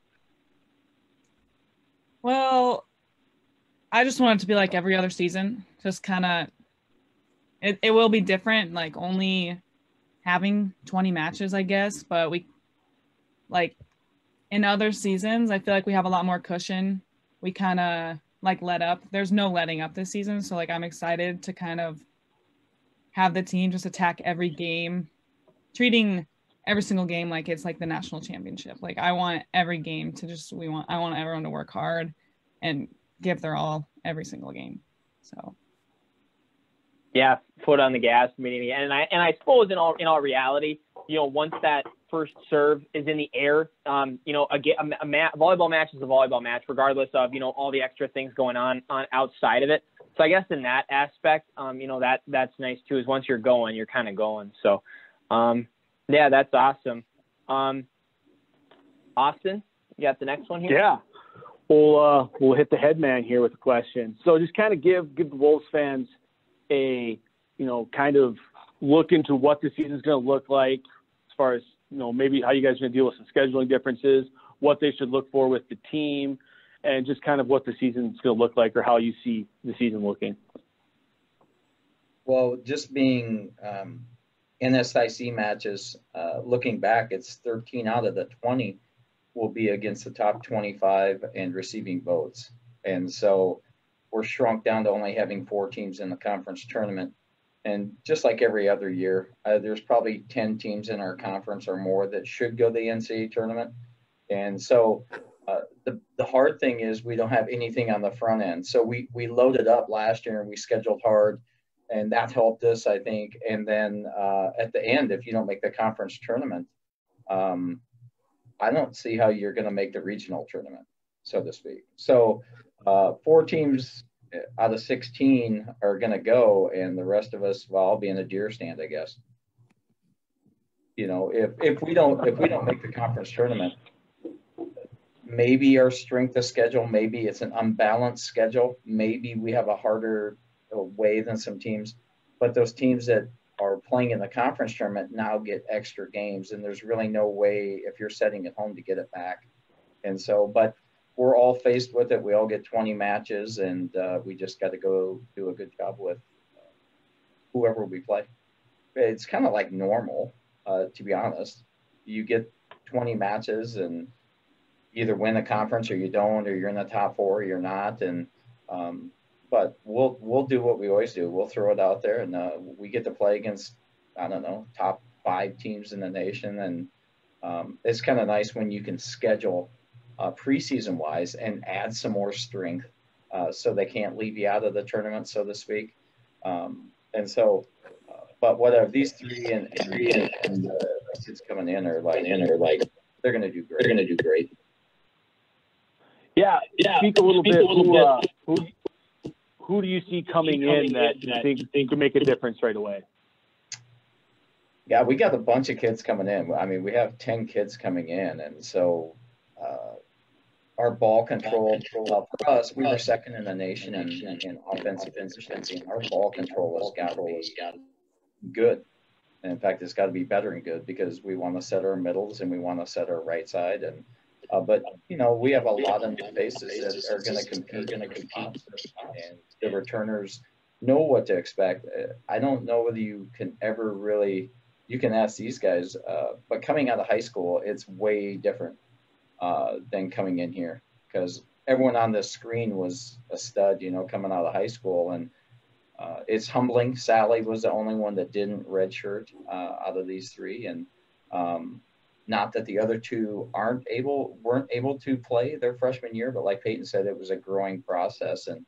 Speaker 6: Well, I just want it to be like every other season. Just kind of, it will be different, like only having 20 matches, I guess. But we, like in other seasons, I feel like we have a lot more cushion. We kind of like let up. There's no letting up this season. So like I'm excited to kind of have the team just attack every game, treating every single game like it's like the national championship. Like I want every game to just, I want everyone to work hard and give their all every single game. So
Speaker 1: yeah, foot on the gas immediately. And I suppose in all reality, you know, once that first serve is in the air, you know, a volleyball match is a volleyball match, regardless of, you know, all the extra things going on outside of it. So I guess in that aspect, you know, that's nice too, is once you're going, you're kind of going. So, yeah, that's awesome. Austin, you got the next one here?
Speaker 4: Yeah. We'll hit the headman here with a question. So just kind of give the Wolves fans a, you know, kind of look into what the season's going to look like, as far as, you know, maybe how you guys are going to deal with some scheduling differences, what they should look for with the team, and just kind of what the season's going to look like, or how you see the season looking.
Speaker 3: Well, just being NSIC matches, looking back, it's 13 out of the 20 will be against the top 25 and receiving votes. And so we're shrunk down to only having 4 teams in the conference tournament. And just like every other year, there's probably 10 teams in our conference or more that should go to the NCAA tournament. And so the hard thing is we don't have anything on the front end. So we loaded up last year and we scheduled hard, and that helped us, I think. And then at the end, if you don't make the conference tournament, I don't see how you're going to make the regional tournament, so to speak. So 4 teams out of 16 are going to go, and the rest of us, well, I'll be in a deer stand, I guess. You know, if we don't make the conference tournament, maybe our strength of schedule, maybe it's an unbalanced schedule, maybe we have a harder way than some teams, but those teams that are playing in the conference tournament now get extra games, and there's really no way if you're setting at home to get it back. And so, but we're all faced with it. We all get 20 matches, and we just got to go do a good job with whoever we play. It's kind of like normal, to be honest. You get 20 matches and either win the conference or you don't, or you're in the top 4 or you're not. And but we'll do what we always do. We'll throw it out there, and we get to play against, I don't know, top 5 teams in the nation. And it's kind of nice when you can schedule preseason wise and add some more strength so they can't leave you out of the tournament, so to speak. And so, but whatever, these three and the kids coming in are like they're going to do great. They're going to do great.
Speaker 4: Yeah. Speak a little bit. Who do you see coming in that you think could make a difference right away?
Speaker 3: Yeah, we got a bunch of kids coming in. I mean, we have 10 kids coming in, and so our ball control, for us, we were second in the nation in offensive efficiency. Our ball control has got to be good. And in fact, it's got to be better and good because we want to set our middles and we want to set our right side. And but you know, we have a lot of new faces that are going to compete, and the returners know what to expect. I don't know whether you can ever really. You can ask these guys, but coming out of high school, it's way different than coming in here because everyone on the screen was a stud, you know, coming out of high school. And it's humbling. Sally was the only one that didn't redshirt out of these three. And not that the other two weren't able to play their freshman year, but like Peyton said, it was a growing process. And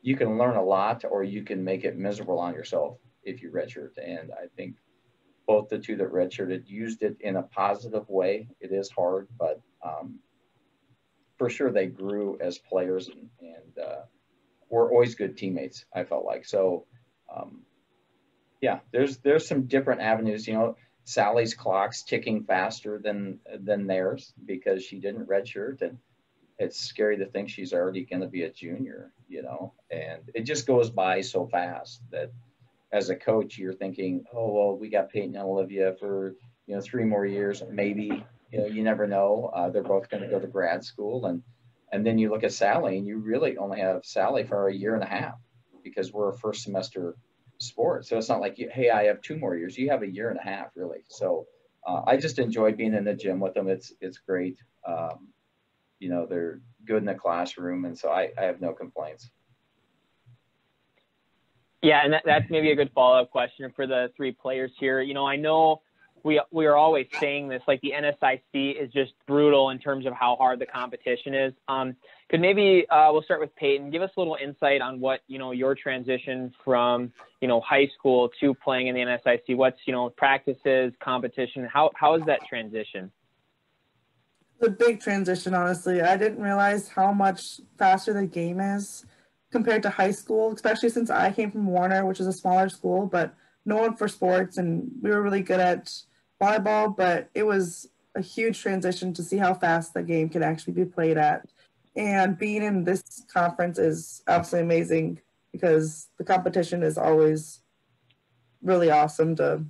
Speaker 3: you can learn a lot or you can make it miserable on yourself if you redshirt. And I think both the two that redshirted used it in a positive way. It is hard, but for sure they grew as players and were always good teammates, I felt like. So yeah, there's some different avenues. You know, Sally's clock's ticking faster than theirs because she didn't redshirt, and it's scary to think she's already going to be a junior, you know, and it just goes by so fast that as a coach, you're thinking, oh, well, we got Peyton and Olivia for, you know, 3 more years, maybe, you know, you never know. They're both going to go to grad school. And then you look at Sally and you really only have Sally for a year and a half because we're a first semester sport. So it's not like, hey, I have 2 more years. You have a year and a half, really. So I just enjoy being in the gym with them. It's great. You know, they're good in the classroom. And so I have no complaints.
Speaker 1: Yeah, and that's maybe a good follow-up question for the 3 players here. You know, I know we are always saying this, like the NSIC is just brutal in terms of how hard the competition is. Could maybe we'll start with Peyton. Give us a little insight on what, you know, your transition from, you know, high school to playing in the NSIC. What's, you know, practices, competition? How is that transition?
Speaker 2: It's a big transition, honestly. I didn't realize how much faster the game is compared to high school, especially since I came from Warner, which is a smaller school, but known for sports, and we were really good at volleyball, but it was a huge transition to see how fast the game can actually be played at. And being in this conference is absolutely amazing because the competition is always really awesome to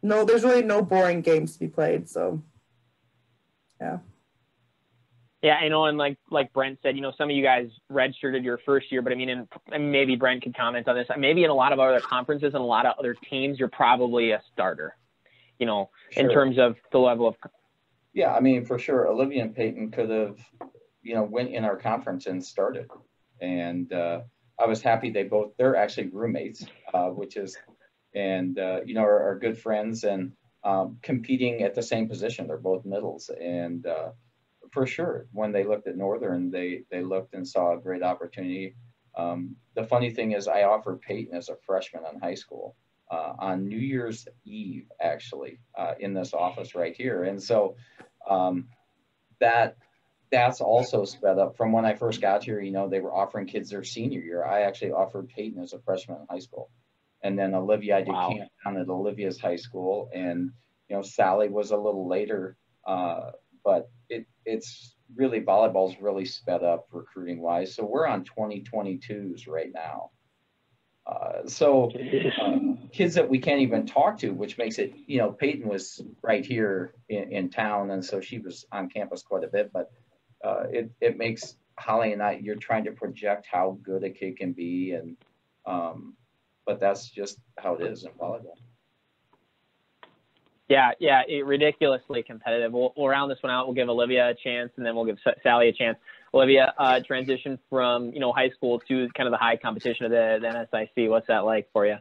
Speaker 2: know. There's really no boring games to be played, so yeah.
Speaker 1: Yeah, I know, and like Brent said, you know, some of you guys redshirted your first year, but I mean, and maybe Brent could comment on this. Maybe in a lot of other conferences and a lot of other teams, you're probably a starter, you know, sure, in terms of the level of.
Speaker 3: Yeah, I mean, for sure, Olivia and Peyton could have, you know, went in our conference and started. And I was happy they're actually roommates, which is, and, you know, are good friends and competing at the same position. They're both middles. And, for sure, when they looked at Northern, they looked and saw a great opportunity. The funny thing is I offered Peyton as a freshman in high school on New Year's Eve, actually, in this office right here. And so that's also sped up from when I first got here. You know, they were offering kids their senior year. I actually offered Peyton as a freshman in high school. And then Olivia, I did camp down at Olivia's high school. And, you know, Sally was a little later, but it's really, volleyball's really sped up recruiting wise. So we're on 2022s right now. So kids that we can't even talk to, which makes it, you know, Peyton was right here in town. And so she was on campus quite a bit, but it makes Holly and I, you're trying to project how good a kid can be. And, but that's just how it is in volleyball.
Speaker 1: Yeah, ridiculously competitive. We'll round this one out. We'll give Olivia a chance, and then we'll give Sally a chance. Olivia, transition from, you know, high school to kind of the high competition of the NSIC. What's that like for you?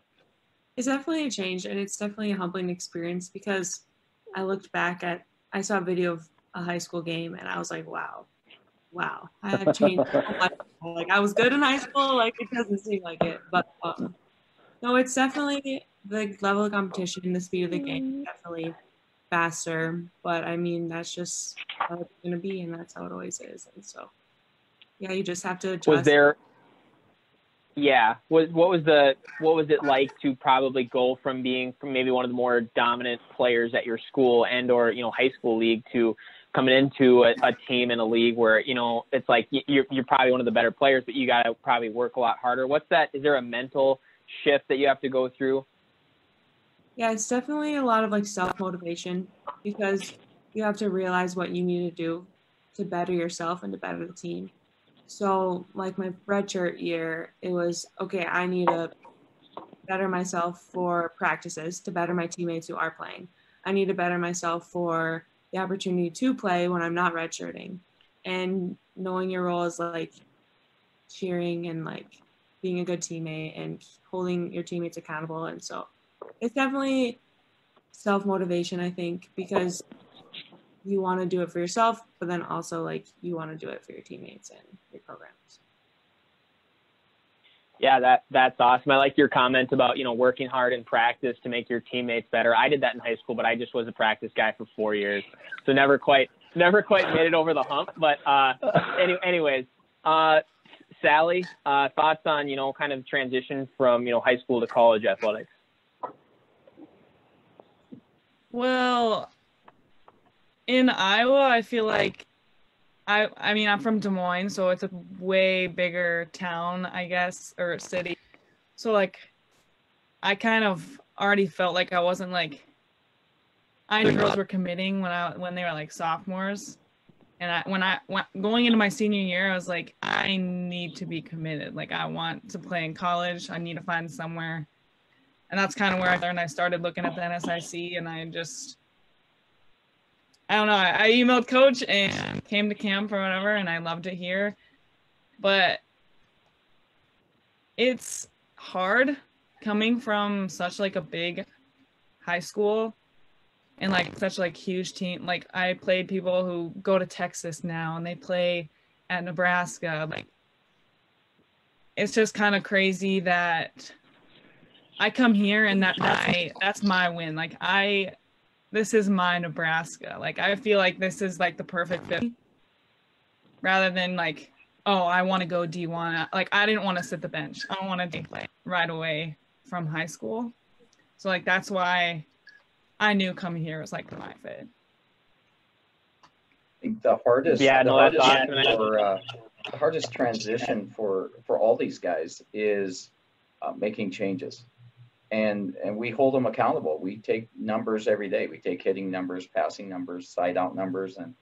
Speaker 5: It's definitely a change, and it's definitely a humbling experience because I looked back I saw a video of a high school game, and I was like, wow, wow, I have changed so much. Like, I was good in high school, like, it doesn't seem like it. But no, it's definitely the level of competition, the speed of the game, definitely faster. But I mean, that's just how it's going to be, and that's how it always is. And so, yeah, you just have to adjust.
Speaker 1: Was there? Yeah. What was it like to probably go from being maybe one of the more dominant players at your school and or high school league to coming into a team in a league where it's like you're probably one of the better players, but you got to probably work a lot harder. What's that? Is there a mental shift that you have to go through?
Speaker 5: Yeah, it's definitely a lot of like self-motivation, because you have to realize what you need to do to better yourself and to better the team. So like my redshirt year, it was, okay, I need to better myself for practices to better my teammates who are playing. I need to better myself for the opportunity to play when I'm not redshirting. And knowing your role is like cheering and like being a good teammate and holding your teammates accountable. And so it's definitely self-motivation, I think, because you want to do it for yourself, but then also like you want to do it for your teammates and your programs.
Speaker 1: Yeah, that's awesome. I like your comment about, working hard in practice to make your teammates better. I did that in high school, but I just was a practice guy for 4 years. So never quite made it over the hump. But anyways, Sally, thoughts on, kind of transition from, high school to college athletics?
Speaker 6: Well, in Iowa, I feel like I mean, I'm from Des Moines, so it's a way bigger town, I guess, or city. So like, I kind of already felt like I wasn't like, I knew girls were committing when they were like sophomores, and when going into my senior year, I was like, I need to be committed. Like, I want to play in college. I need to find somewhere, and that's kind of where I learned. I started looking at the NSIC, and I don't know. I emailed coach and came to camp or whatever, and I loved it here. But it's hard coming from such like a big high school and like such like huge team. Like, I played people who go to Texas now and they play at Nebraska. Like, it's just kind of crazy that I come here and that's my win. Like, this is my Nebraska. Like, I feel like this is like the perfect fit, rather than like, oh, I want to go D1. Like, I didn't want to sit the bench. I don't want to play right away from high school. So like, that's why I knew coming here was like my fit.
Speaker 3: I think the hardest transition for all these guys is making changes. And we hold them accountable. We take numbers every day. We take hitting numbers, passing numbers, side out numbers, and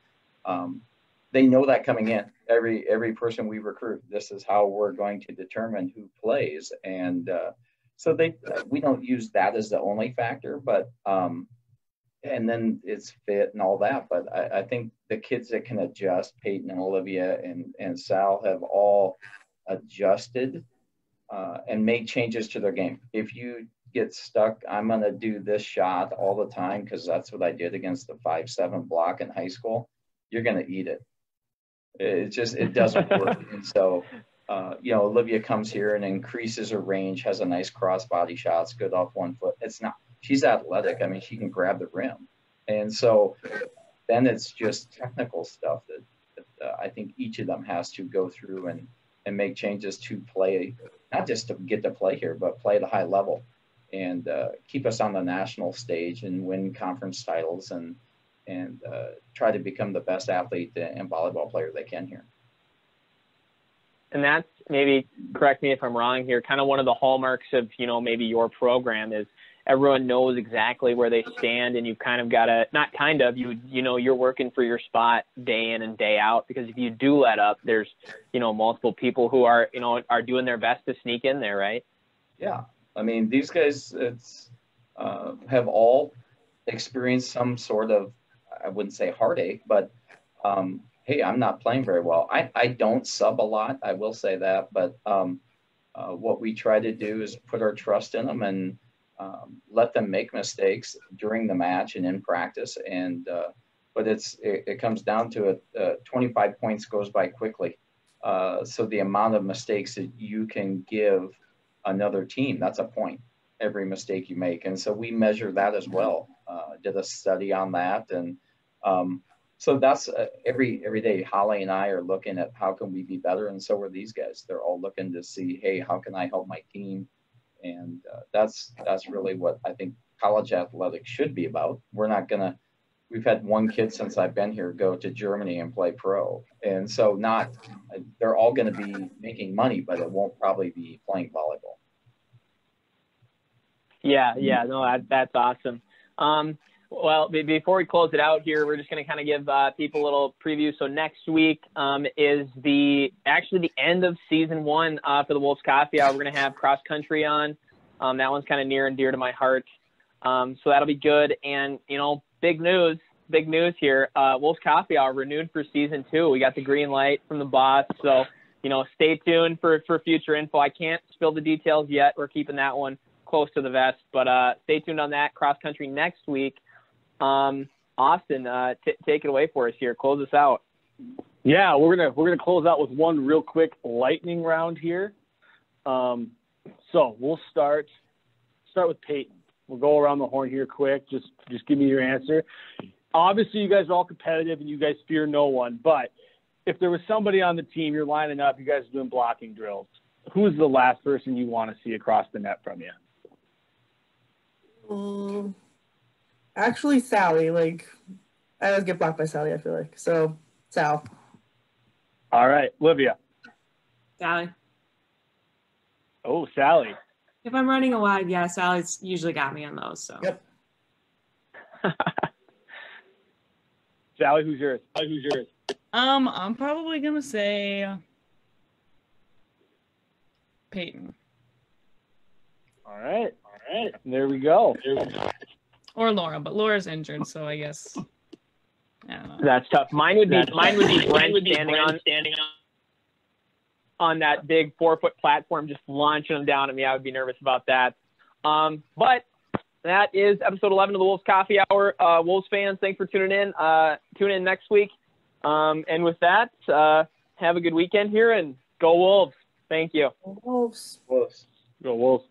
Speaker 3: they know that coming in. Every person we recruit, this is how we're going to determine who plays. And so we don't use that as the only factor, but and then it's fit and all that. But I think the kids that can adjust, Peyton and Olivia and Sal, have all adjusted and made changes to their game. If you get stuck, I'm going to do this shot all the time because that's what I did against the 5'7" block in high school, you're going to eat it. It doesn't work. And so, Olivia comes here and increases her range, has a nice cross body shots, good off 1 foot. She's athletic. I mean, she can grab the rim. And so then it's just technical stuff that I think each of them has to go through and make changes to play, not just to get to play here, but play at a high level and keep us on the national stage and win conference titles and try to become the best athlete and volleyball player they can here.
Speaker 1: And that's, maybe correct me if I'm wrong here, kind of one of the hallmarks of, maybe your program is everyone knows exactly where they stand, and you've kind of got to, not kind of, you're working for your spot day in and day out, because if you do let up, there's, multiple people who are doing their best to sneak in there, right?
Speaker 3: Yeah. I mean, these guys have all experienced some sort of, I wouldn't say heartache, but hey, I'm not playing very well. I don't sub a lot, I will say that, but what we try to do is put our trust in them and let them make mistakes during the match and in practice, but it comes down to it. 25 points goes by quickly. So the amount of mistakes that you can give another team, that's a point, every mistake you make. And so we measure that as well. Did a study on that. And so that's every day, Holly and I are looking at how can we be better. And so are these guys. They're all looking to see, hey, how can I help my team? And that's really what I think college athletics should be about. We've had one kid since I've been here go to Germany and play pro. And so they're all going to be making money, but it won't probably be playing volleyball.
Speaker 1: Yeah, no, that's awesome. Well, before we close it out here, we're just going to kind of give people a little preview. So next week is actually the end of season 1 for the Wolves Coffee Hour. We're going to have cross country on. That one's kind of near and dear to my heart. So that'll be good. And, big news here. Wolves Coffee Hour renewed for season 2. We got the green light from the boss. So, stay tuned for future info. I can't spill the details yet. We're keeping that one close to the vest, but stay tuned on that cross country next week. Austin, take it away for us here. Close us out.
Speaker 4: Yeah, we're gonna close out with one real quick lightning round here. So we'll start with Peyton. We'll go around the horn here quick. Just give me your answer. Obviously, you guys are all competitive and you guys fear no one. But if there was somebody on the team, you're lining up, you guys are doing blocking drills. Who's the last person you want to see across the net from you?
Speaker 2: Actually, Sally. I always get blocked by Sally, I feel like. So, Sal.
Speaker 4: All right, Olivia.
Speaker 5: Sally.
Speaker 4: Oh, Sally.
Speaker 5: If I'm running a wide, yeah, Sally's usually got me on those. So.
Speaker 2: Yep.
Speaker 4: Sally, who's yours?
Speaker 6: I'm probably gonna say Peyton.
Speaker 4: All right. There we go.
Speaker 6: Or Laura, but Laura's injured, so I guess I don't know.
Speaker 1: That's tough. Mine would be Brent standing on that big 4-foot platform, just launching them down at me. I would be nervous about that. But that is episode 11 of the Wolves Coffee Hour. Wolves fans, thanks for tuning in. Tune in next week. And with that, have a good weekend here and go Wolves. Thank you.
Speaker 2: Wolves.
Speaker 3: Wolves.
Speaker 4: Go Wolves.